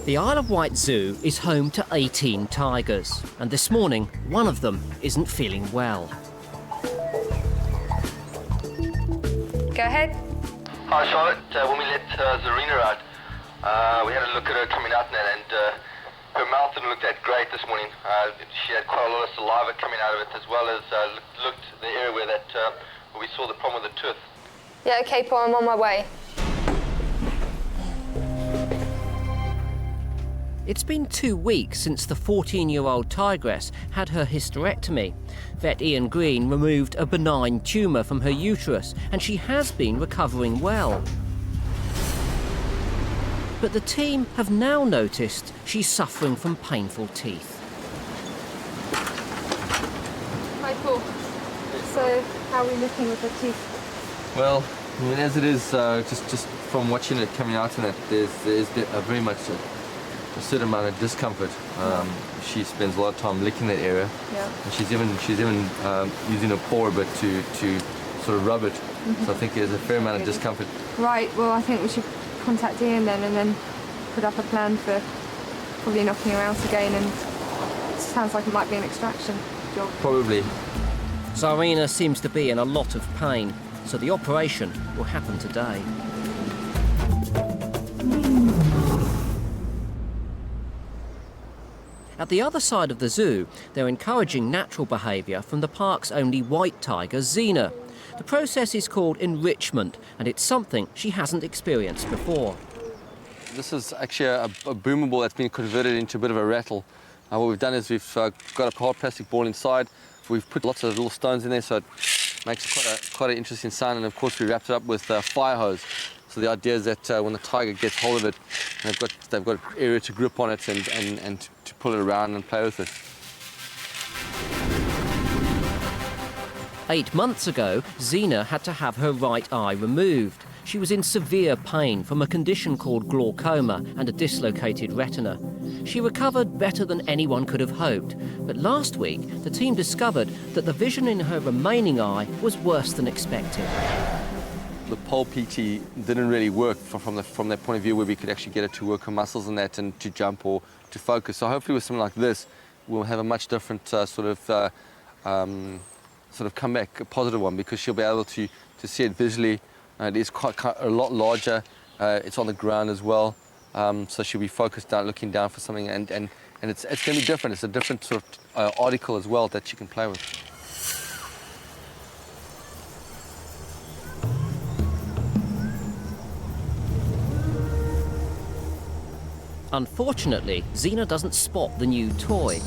The Isle of Wight Zoo is home to 18 tigers, and this morning, one of them isn't feeling well. Go ahead. Hi Charlotte, when we let Zarina out, we had a look at her coming out now, and her mouth didn't look that great this morning. She had quite a lot of saliva coming out of it, as well as looked the area where we saw the problem with the tooth. Yeah, okay, Paul, I'm on my way. It's been 2 weeks since the 14-year-old tigress had her hysterectomy. Vet Ian Green removed a benign tumour from her uterus, and she has been recovering well. But the team have now noticed she's suffering from painful teeth. Hi, Paul. So, how are we looking with the teeth? Well, I mean, as it is, just from watching it coming out in it, there's very much a certain amount of discomfort. She spends a lot of time licking that area, Yeah. and she's even using her paw a bit to sort of rub it. So I think there's a fair amount of discomfort. Right, well, I think we should contact Ian then and then put up a plan for probably knocking her out again, and it sounds like it might be an extraction job. Probably. Zarina seems to be in a lot of pain, so the operation will happen today. At the other side of the zoo, they're encouraging natural behaviour from the park's only white tiger, Zena. The process is called enrichment, and it's something she hasn't experienced before. This is actually a boomable that's been converted into a bit of a rattle. What we've done is we've got a hard plastic ball inside. We've put lots of little stones in there, so it makes quite an interesting sound. And of course, we wrapped it up with a fire hose. So the idea is that when the tiger gets hold of it, they've got an area to grip on it and to pull it around and play with it. 8 months ago, Zena had to have her right eye removed. She was in severe pain from a condition called glaucoma and a dislocated retina. She recovered better than anyone could have hoped, but last week the team discovered that the vision in her remaining eye was worse than expected. The pole PT didn't really work from that point of view where we could actually get her to work her muscles and that and to jump or to focus. So hopefully with something like this, we'll have a much different sort of comeback, a positive one, because she'll be able to see it visually. It is quite a lot larger. It's on the ground as well, so she'll be focused down, looking down for something, and it's going to be different. It's a different sort of article as well that she can play with. Unfortunately, Zena doesn't spot the new toy.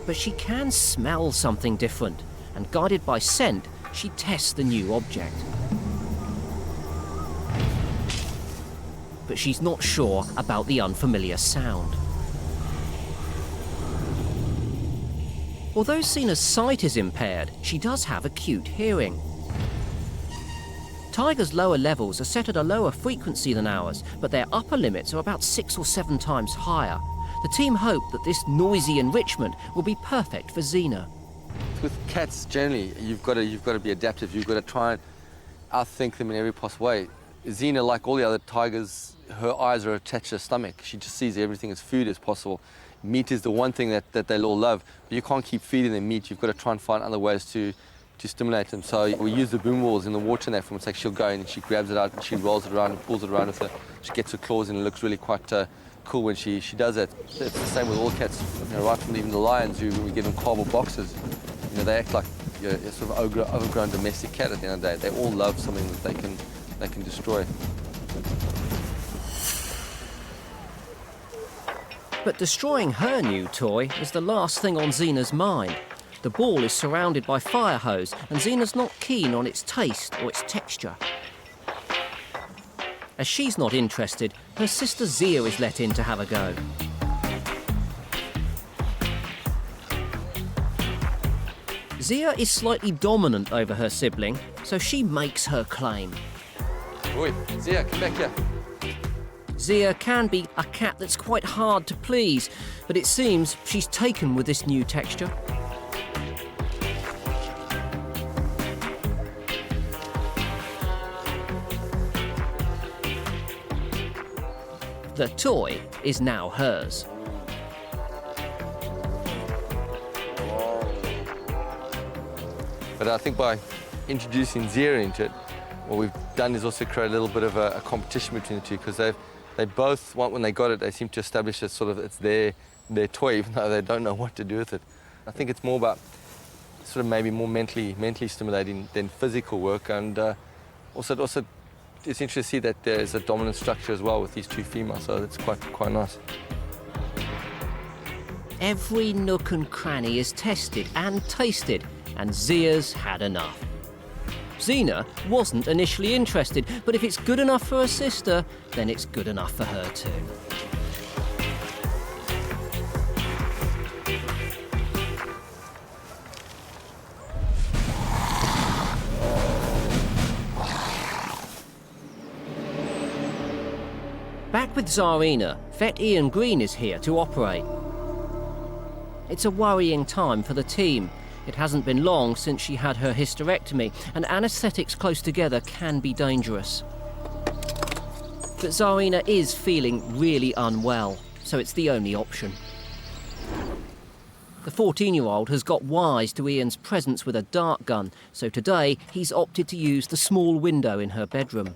But she can smell something different, and guided by scent, she tests the new object. But she's not sure about the unfamiliar sound. Although Zena's sight is impaired, she does have acute hearing. Tigers' lower levels are set at a lower frequency than ours, but their upper limits are about 6 or 7 times higher. The team hope that this noisy enrichment will be perfect for Zena. With cats, generally, you've got to be adaptive. You've got to try and outthink them in every possible way. Zena, like all the other tigers, her eyes are attached to her stomach. She just sees everything as food as possible. Meat is the one thing that they'll all love, but you can't keep feeding them meat. You've got to try and find other ways to stimulate them. So we use the boom walls in the water and that from. It's like she'll go in and she grabs it out and she rolls it around and pulls it around with her. She gets her claws in and it looks really quite cool when she does it. It's the same with all cats, right from even the lions who, when we give them cardboard boxes, they act like a sort of overgrown domestic cat at the end of the day. They all love something that they can destroy. But destroying her new toy is the last thing on Zena's mind. The ball is surrounded by fire hose, and Zena's not keen on its taste or its texture. As she's not interested, her sister Zia is let in to have a go. Zia is slightly dominant over her sibling, so she makes her claim. Oi, Zia, come back here. Zia can be a cat that's quite hard to please, but it seems she's taken with this new texture. The toy is now hers. But I think by introducing Zia into it, what we've done is also create a little bit of a competition between the two, because they both want, when they got it, they seem to establish that sort of it's their toy, even though they don't know what to do with it. I think it's more about sort of maybe more mentally stimulating than physical work, and also it's interesting to see that there's a dominant structure as well with these two females, so it's quite nice. Every nook and cranny is tested and tasted, and Zia's had enough. Zena wasn't initially interested, but if it's good enough for her sister, then it's good enough for her too. Back with Zarina, vet Ian Green is here to operate. It's a worrying time for the team. It hasn't been long since she had her hysterectomy, and anaesthetics close together can be dangerous. But Zarina is feeling really unwell, so it's the only option. The 14-year-old has got wise to Ian's presence with a dart gun, so today he's opted to use the small window in her bedroom.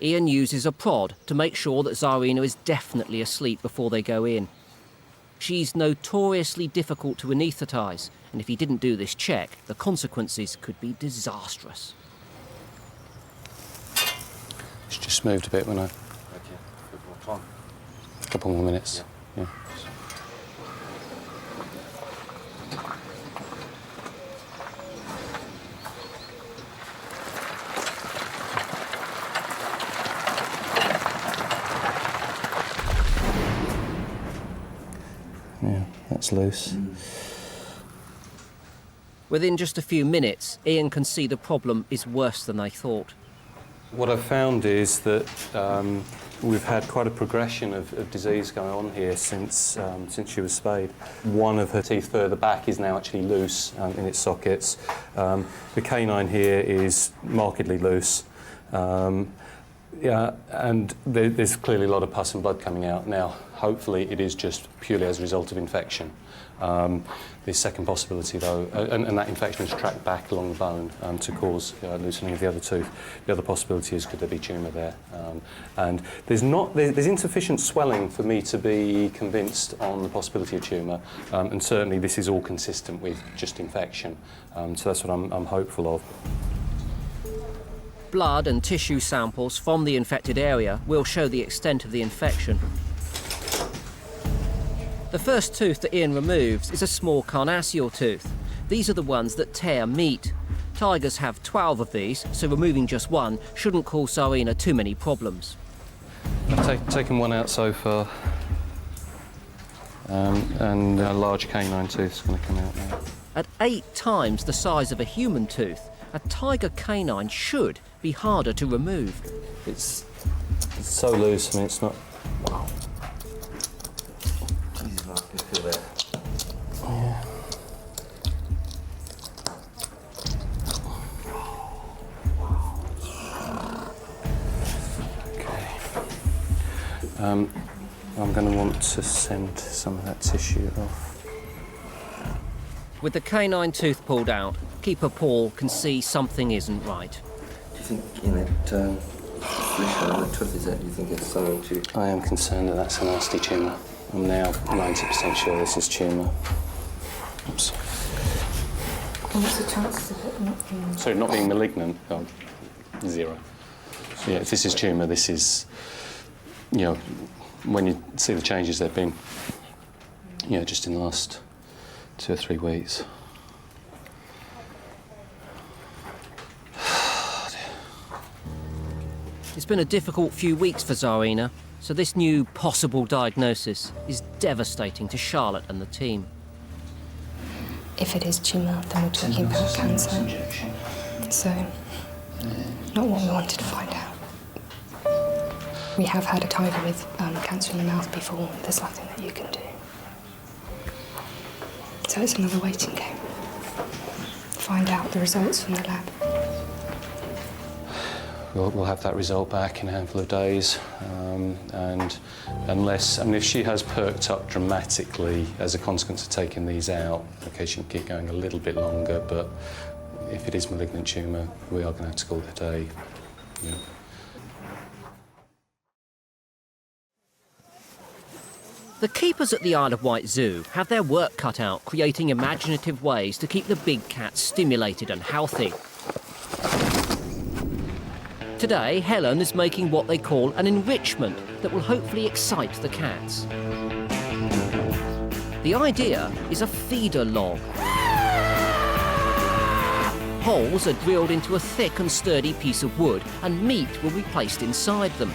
Ian uses a prod to make sure that Zarina is definitely asleep before they go in. She's notoriously difficult to anaesthetise, and if he didn't do this check, the consequences could be disastrous. It's just moved a bit when I... Okay, a bit more time. A couple more minutes. Yeah. Yeah, that's loose. Within just a few minutes, Ian can see the problem is worse than they thought. What I've found is that we've had quite a progression of disease going on here since she was spayed. One of her teeth further back is now actually loose in its sockets. The canine here is markedly loose. Yeah, and there's clearly a lot of pus and blood coming out. Now, hopefully it is just purely as a result of infection. The second possibility, though, and that infection is tracked back along the bone to cause loosening of the other tooth. The other possibility is could there be tumour there? And there's insufficient swelling for me to be convinced on the possibility of tumour, and certainly this is all consistent with just infection. So that's what I'm hopeful of. Blood and tissue samples from the infected area will show the extent of the infection. The first tooth that Ian removes is a small carnassial tooth. These are the ones that tear meat. Tigers have 12 of these, so removing just one shouldn't cause Zarina too many problems. I've taken one out so far, and a large canine tooth is going to come out now. At 8 times the size of a human tooth, a tiger canine should be harder to remove. It's so loose, I mean, it's not... Wow. Jesus, I can feel that. Yeah. Okay. I'm going to want to send some of that tissue off. With the canine tooth pulled out, Keeper Paul can see something isn't right. Do you think in that flesh on the tooth, is that, do you think it's something to... I am concerned that that's a nasty tumour. I'm now 90% sure this is tumour. Oops. What's the chances of it not being... Sorry, not being malignant? Oh, 0. Yeah, if this is tumour, this is, you know, when you see the changes they've been, you know, just in the last 2 or 3 weeks. It's been a difficult few weeks for Zarina, so this new possible diagnosis is devastating to Charlotte and the team. If it is tumour, then we're talking about cancer. So, not what we wanted to find out. We have had a tiger with cancer in the mouth before. There's nothing that you can do. So it's another waiting game. Find out the results from the lab. We'll have that result back in a handful of days, and unless, I mean, if she has perked up dramatically as a consequence of taking these out, okay, she can keep going a little bit longer, but if it is malignant tumour, we are going to have to call it a day. Yeah. The keepers at the Isle of Wight Zoo have their work cut out creating imaginative ways to keep the big cats stimulated and healthy. Today, Helen is making what they call an enrichment that will hopefully excite the cats. The idea is a feeder log. Holes are drilled into a thick and sturdy piece of wood, and meat will be placed inside them.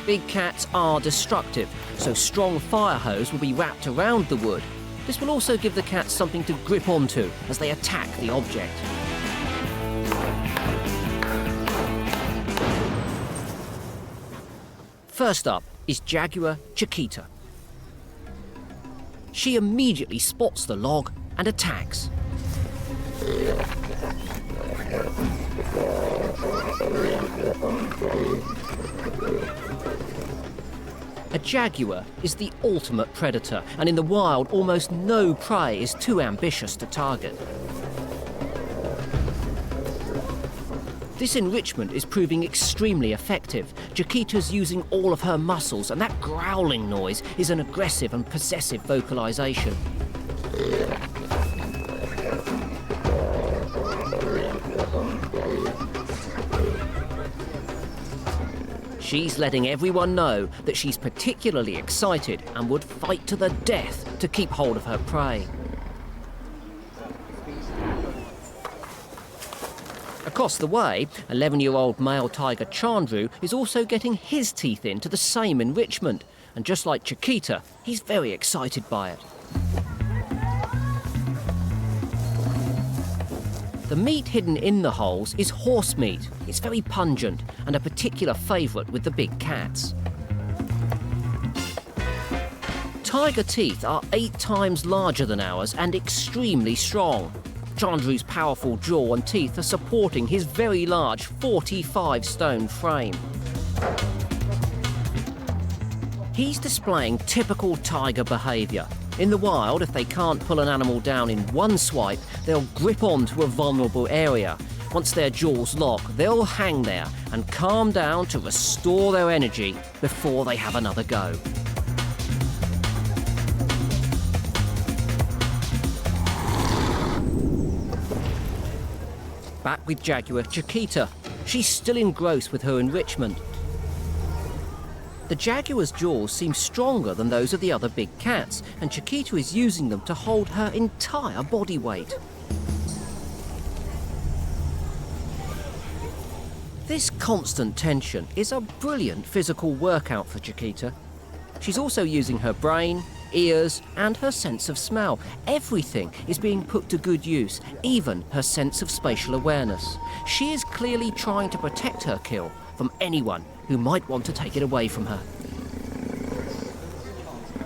Big cats are destructive, so strong fire hose will be wrapped around the wood. This will also give the cats something to grip onto as they attack the object. First up is jaguar Chakita. She immediately spots the log and attacks. A jaguar is the ultimate predator, and in the wild, almost no prey is too ambitious to target. This enrichment is proving extremely effective. Chakita's using all of her muscles, and that growling noise is an aggressive and possessive vocalization. She's letting everyone know that she's particularly excited and would fight to the death to keep hold of her prey. Across the way, 11-year-old male tiger Chandrew is also getting his teeth into the same enrichment. And just like Chakita, he's very excited by it. The meat hidden in the holes is horse meat. It's very pungent and a particular favourite with the big cats. Tiger teeth are 8 times larger than ours and extremely strong. Chandrew's powerful jaw and teeth are supporting his very large 45-stone frame. He's displaying typical tiger behaviour. In the wild, if they can't pull an animal down in one swipe, they'll grip onto a vulnerable area. Once their jaws lock, they'll hang there and calm down to restore their energy before they have another go. Back with jaguar Chakita. She's still engrossed with her enrichment. The jaguar's jaws seem stronger than those of the other big cats, and Chakita is using them to hold her entire body weight. This constant tension is a brilliant physical workout for Chakita. She's also using her brain, ears, and her sense of smell. Everything is being put to good use, even her sense of spatial awareness. She is clearly trying to protect her kill from anyone who might want to take it away from her.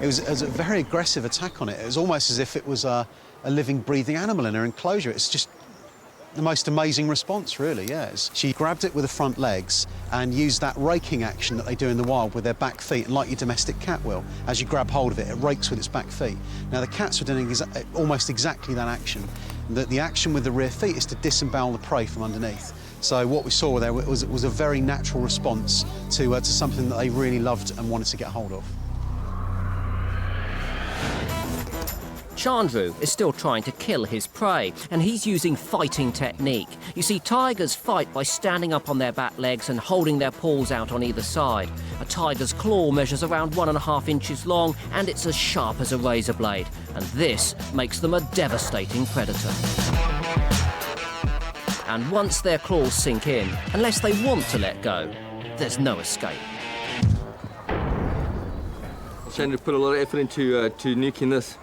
It was a very aggressive attack on it. It was almost as if it was a living, breathing animal in her enclosure. It's just the most amazing response, really, yes. She grabbed it with the front legs and used that raking action that they do in the wild with their back feet, and like your domestic cat will. As you grab hold of it, it rakes with its back feet. Now, the cats were doing almost exactly that action. The action with the rear feet is to disembowel the prey from underneath. So what we saw there was a very natural response to something that they really loved and wanted to get hold of. Chandrew is still trying to kill his prey, and he's using fighting technique. You see, tigers fight by standing up on their back legs and holding their paws out on either side. A tiger's claw measures around 1.5 inches long, and it's as sharp as a razor blade. And this makes them a devastating predator. And once their claws sink in, unless they want to let go, there's no escape. Chandrew put a lot of effort into nuking this,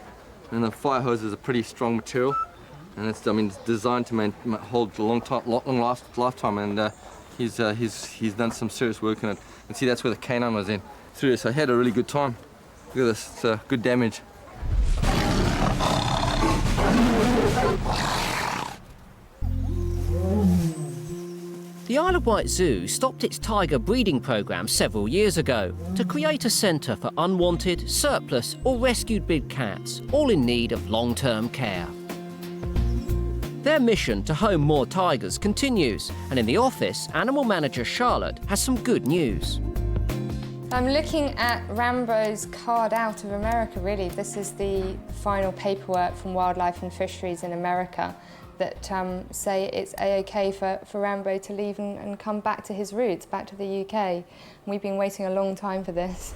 and the fire hose is a pretty strong material, and it's designed to hold a long lifetime, and he's done some serious work on it. And see, that's where the canine was in through it, so he had a really good time. Look at this, it's good damage. The Isle of Wight Zoo stopped its tiger breeding programme several years ago to create a centre for unwanted, surplus or rescued big cats, all in need of long-term care. Their mission to home more tigers continues, and in the office, animal manager Charlotte has some good news. I'm looking at Rambo's card out of America, really. This is the final paperwork from Wildlife and Fisheries in America that say it's A-OK for Rambo to leave and come back to his roots, back to the UK. And we've been waiting a long time for this.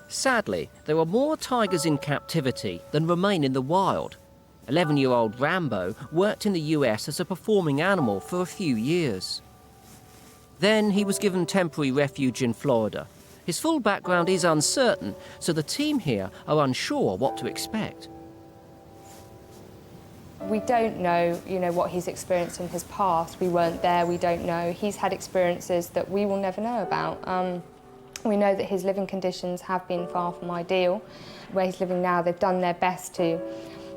Sadly, there are more tigers in captivity than remain in the wild. 11-year-old Rambo worked in the US as a performing animal for a few years. Then he was given temporary refuge in Florida. His full background is uncertain, so the team here are unsure what to expect. We don't know, what he's experienced in his past. We weren't there, we don't know. He's had experiences that we will never know about. We know that his living conditions have been far from ideal. Where he's living now, they've done their best to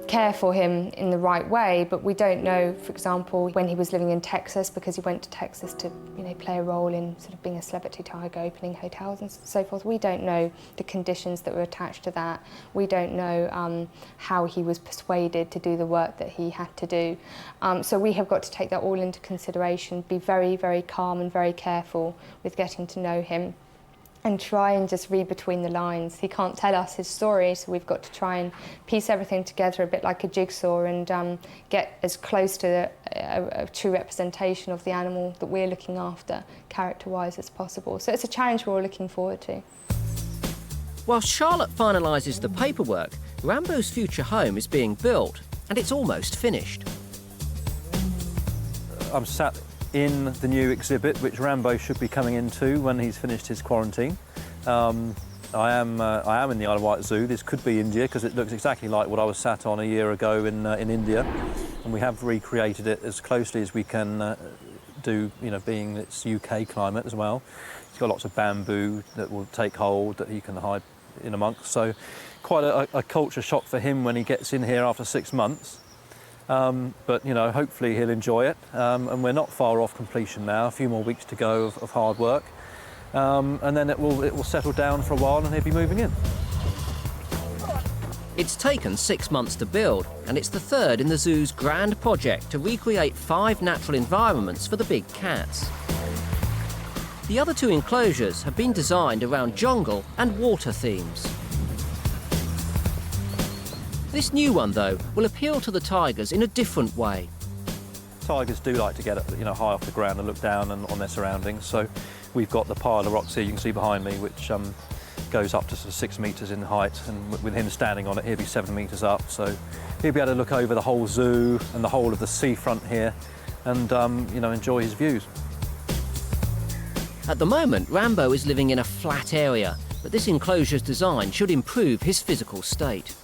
care for him in the right way, but we don't know, for example, when he was living in Texas, because he went to Texas to, play a role in sort of being a celebrity tiger, opening hotels and so forth. We don't know the conditions that were attached to that. We don't know how he was persuaded to do the work that he had to do. So we have got to take that all into consideration, be very, very calm and very careful with getting to know him, and try and just read between the lines. He can't tell us his story, so we've got to try and piece everything together a bit like a jigsaw and get as close to a true representation of the animal that we're looking after, character-wise, as possible. So it's a challenge we're all looking forward to. While Charlotte finalises the paperwork, Rambo's future home is being built, and it's almost finished. I'm sat in the new exhibit, which Rambo should be coming into when he's finished his quarantine. I am in the Isle of Wight Zoo. This could be India because it looks exactly like what I was sat on a year ago in India, and we have recreated it as closely as we can do, being its UK climate as well. It's got lots of bamboo that will take hold that he can hide in amongst. So quite a culture shock for him when he gets in here after 6 months. But hopefully he'll enjoy it, and we're not far off completion now. A few more weeks to go of hard work, and then it will settle down for a while, and he'll be moving in. It's taken 6 months to build, and it's the third in the zoo's grand project to recreate 5 natural environments for the big cats. The other 2 enclosures have been designed around jungle and water themes. This new one, though, will appeal to the tigers in a different way. Tigers do like to get high off the ground and look down on their surroundings. So we've got the pile of rocks here you can see behind me, which goes up to sort of 6 metres in height, and with him standing on it, he'll be 7 metres up. So he'll be able to look over the whole zoo and the whole of the seafront here, and enjoy his views. At the moment, Rambo is living in a flat area, but this enclosure's design should improve his physical state.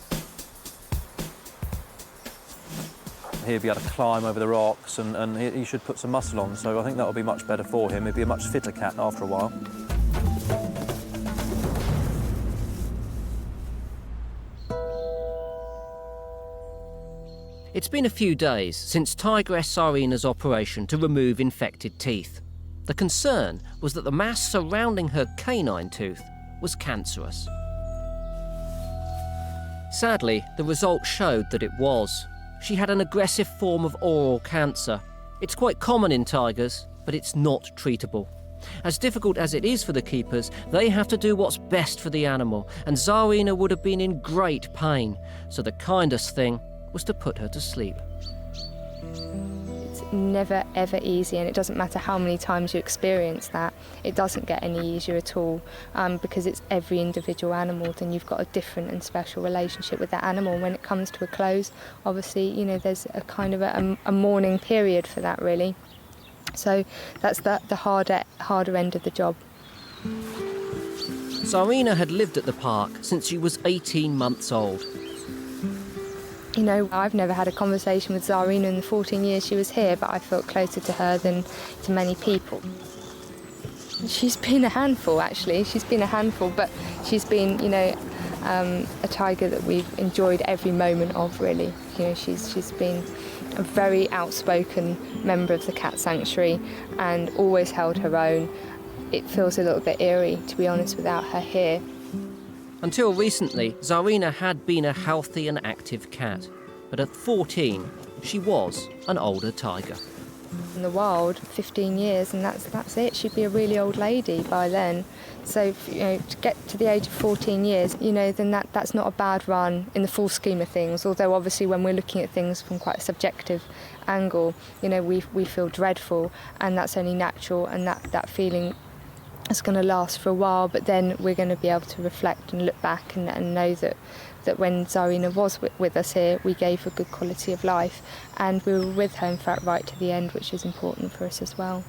He'll be able to climb over the rocks, and he should put some muscle on, so I think that'll be much better for him. He'll be a much fitter cat after a while. It's been a few days since tigress Zarina's operation to remove infected teeth. The concern was that the mass surrounding her canine tooth was cancerous. Sadly, the results showed that it was. She had an aggressive form of oral cancer. It's quite common in tigers, but it's not treatable. As difficult as it is for the keepers, they have to do what's best for the animal, and Zarina would have been in great pain, so the kindest thing was to put her to sleep. It's never ever easy, and it doesn't matter how many times you experience that, it doesn't get any easier at all, because it's every individual animal. Then you've got a different and special relationship with that animal. When it comes to a close, obviously, you know, there's a kind of a mourning period for that, really. So that's the harder end of the job. Zarina had lived at the park since she was 18 months old. You know, I've never had a conversation with Zarina in the 14 years she was here, but I felt closer to her than to many people. She's been a handful, actually. She's been a handful, but she's been, you know, a tiger that we've enjoyed every moment of, really. You know, she's been a very outspoken member of the cat sanctuary and always held her own. It feels a little bit eerie, to be honest, without her here. Until recently, Zarina had been a healthy and active cat, but at 14, she was an older tiger. In the wild, 15 years, and that's it. She'd be a really old lady by then. So, you know, to get to the age of 14 years, you know, then that's not a bad run in the full scheme of things. Although, obviously, when we're looking at things from quite a subjective angle, you know, we feel dreadful, and that's only natural, and that feeling is going to last for a while. But then we're going to be able to reflect and look back and know that when Zarina was with us here, we gave her good quality of life, and we were with her, in fact, right to the end, which is important for us as well.